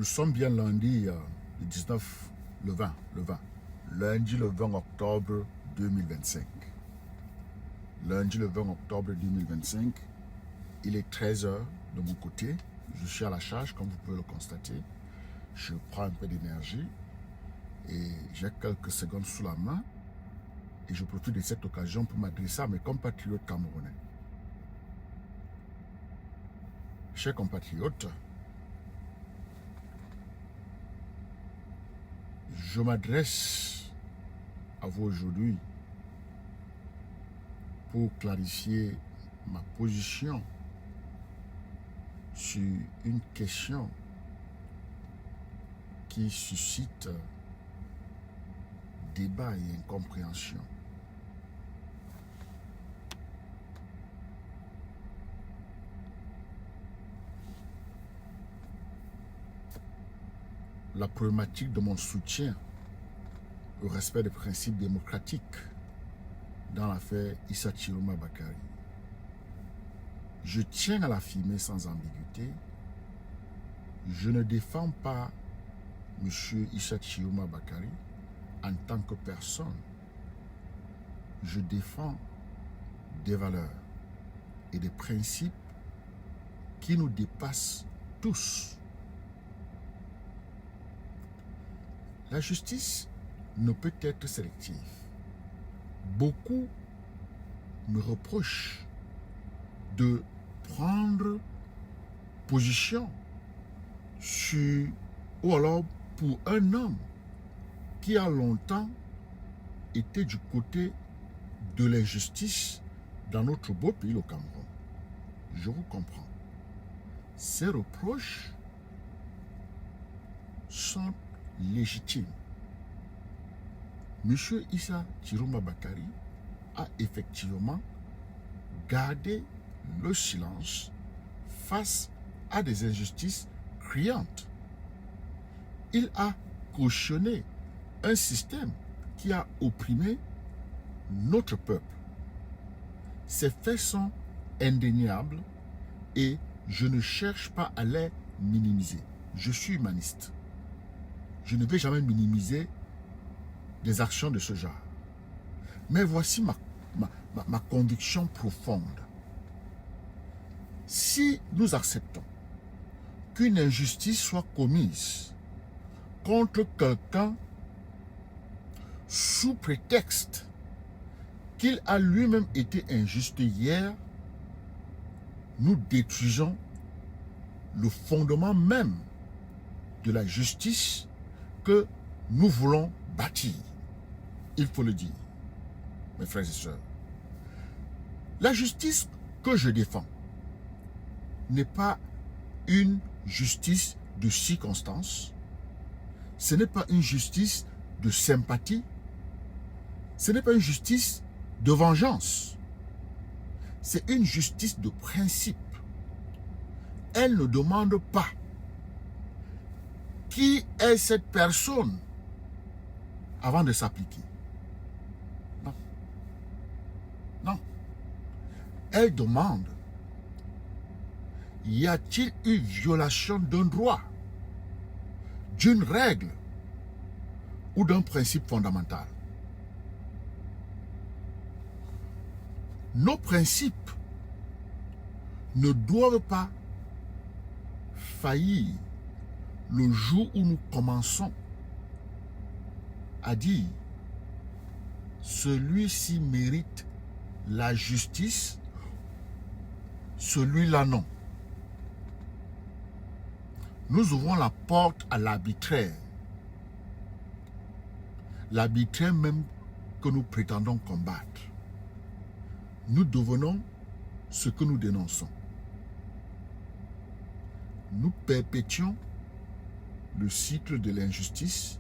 Nous sommes bien lundi, le 19, le 20. Lundi le 20 octobre 2025. Lundi le 20 octobre 2025, il est 13 h de mon côté. Je suis à la charge, comme vous pouvez le constater. Je prends un peu d'énergie et j'ai quelques secondes sous la main. Et je profite de cette occasion pour m'adresser à mes compatriotes camerounais. Chers compatriotes, je m'adresse à vous aujourd'hui pour clarifier ma position sur une question qui suscite débat et incompréhension. La problématique de mon soutien au respect des principes démocratiques dans l'affaire Issa Chiroma Bakary. Je tiens à l'affirmer sans ambiguïté, je ne défends pas M. Issa Chiroma Bakary en tant que personne. Je défends des valeurs et des principes qui nous dépassent tous. La justice ne peut être sélective. Beaucoup me reprochent de prendre position sur, ou alors pour un homme qui a longtemps été du côté de l'injustice dans notre beau pays, le Cameroun. Je vous comprends. Ces reproches sont légitime. Monsieur Issa Chiroma Bakary a effectivement gardé le silence face à des injustices criantes. Il a cautionné un système qui a opprimé notre peuple. Ces faits sont indéniables et je ne cherche pas à les minimiser. Je suis humaniste. Je ne vais jamais minimiser des actions de ce genre. Mais voici ma conviction profonde. Si nous acceptons qu'une injustice soit commise contre quelqu'un sous prétexte qu'il a lui-même été injuste hier, nous détruisons le fondement même de la justice que nous voulons bâtir. Il faut le dire, mes frères et sœurs. La justice que je défends n'est pas une justice de circonstance, ce n'est pas une justice de sympathie, ce n'est pas une justice de vengeance, c'est une justice de principe. Elle ne demande pas qui est cette personne avant de s'appliquer. Non. Non. Elle demande, y a-t-il eu violation d'un droit, d'une règle ou d'un principe fondamental? Nos principes ne doivent pas faillir le jour où nous commençons à dire celui-ci mérite la justice, celui-là non. Nous ouvrons la porte à l'arbitraire. L'arbitraire même que nous prétendons combattre. Nous devenons ce que nous dénonçons. Nous perpétuons le cycle de l'injustice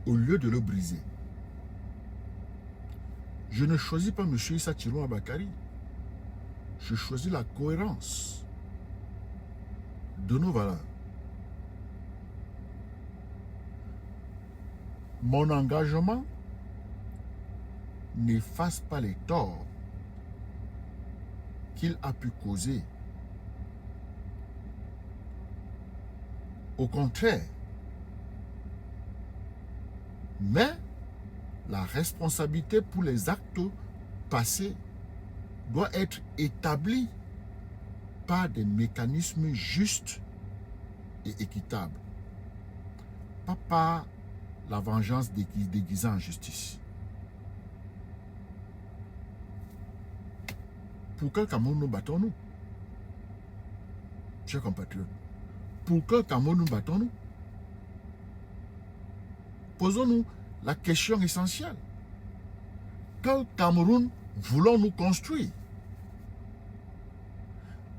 au lieu de le briser. Je ne choisis pas M. Issa Chiroma Bakary. Je choisis la cohérence de nos valeurs. Mon engagement n'efface pas les torts qu'il a pu causer Au contraire. Mais la responsabilité pour les actes passés doit être établie par des mécanismes justes et équitables. Pas par la vengeance déguisée en justice. Pour quel Cameroun nous battons-nous? Chers compatriotes, pour quel Cameroun nous battons-nous? Posons-nous la question essentielle. Quel Cameroun voulons-nous construire?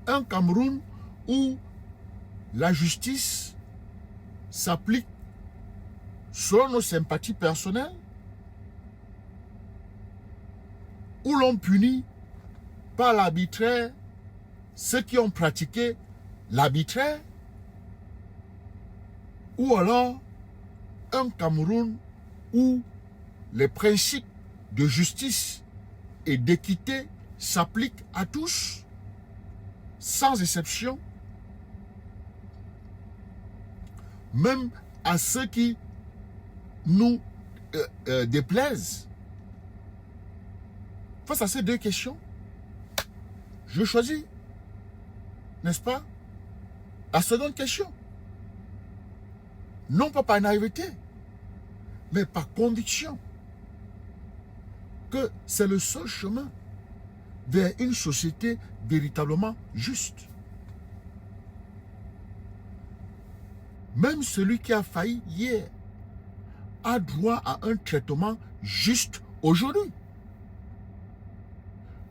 Un Cameroun où la justice s'applique selon nos sympathies personnelles, où l'on punit par l'arbitraire ceux qui ont pratiqué l'arbitraire, ou alors un Cameroun où les principes de justice et d'équité s'appliquent à tous, sans exception, même à ceux qui nous déplaisent. Face à ces deux questions, je choisis, n'est-ce pas, la seconde question. Non pas par naïveté, mais par conviction que c'est le seul chemin vers une société véritablement juste. Même celui qui a failli hier a droit à un traitement juste aujourd'hui.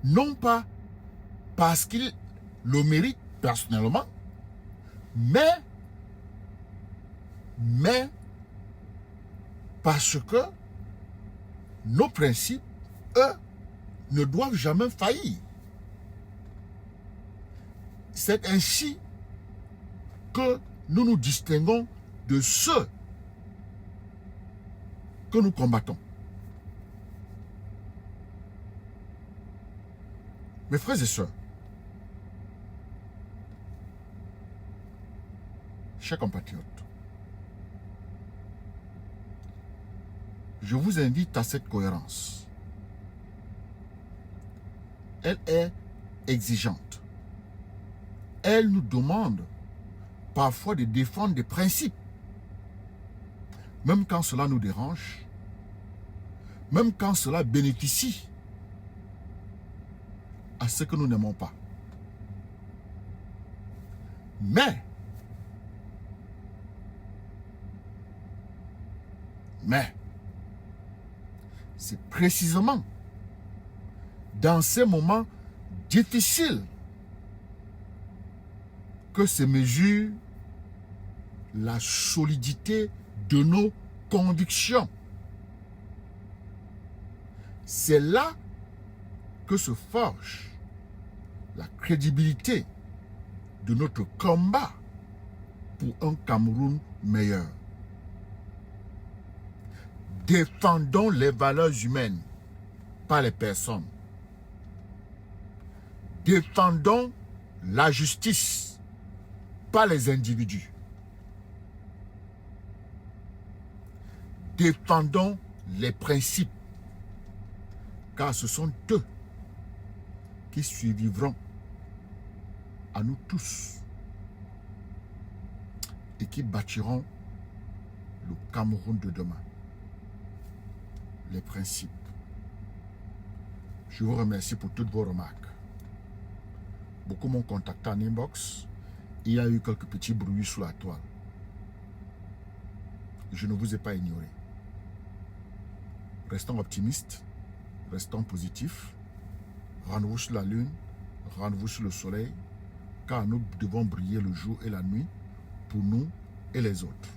Non pas parce qu'il le mérite personnellement, mais parce que nos principes, eux, ne doivent jamais faillir. C'est ainsi que nous nous distinguons de ceux que nous combattons. Mes frères et sœurs, chers compatriotes, je vous invite à cette cohérence. Elle est exigeante. Elle nous demande parfois de défendre des principes, même quand cela nous dérange, même quand cela bénéficie à ceux que nous n'aimons pas. Mais, c'est précisément dans ces moments difficiles que se mesure la solidité de nos convictions. C'est là que se forge la crédibilité de notre combat pour un Cameroun meilleur. Défendons les valeurs humaines, pas les personnes. Défendons la justice, pas les individus. Défendons les principes, car ce sont eux qui survivront à nous tous et qui bâtiront le Cameroun de demain. Les principes. Je vous remercie pour toutes vos remarques. Beaucoup m'ont contacté en inbox. Il y a eu quelques petits bruits sous la toile. Je ne vous ai pas ignoré. Restons optimistes, restons positifs. Rendez-vous sur la lune, rendez-vous sur le soleil, car nous devons briller le jour et la nuit pour nous et les autres.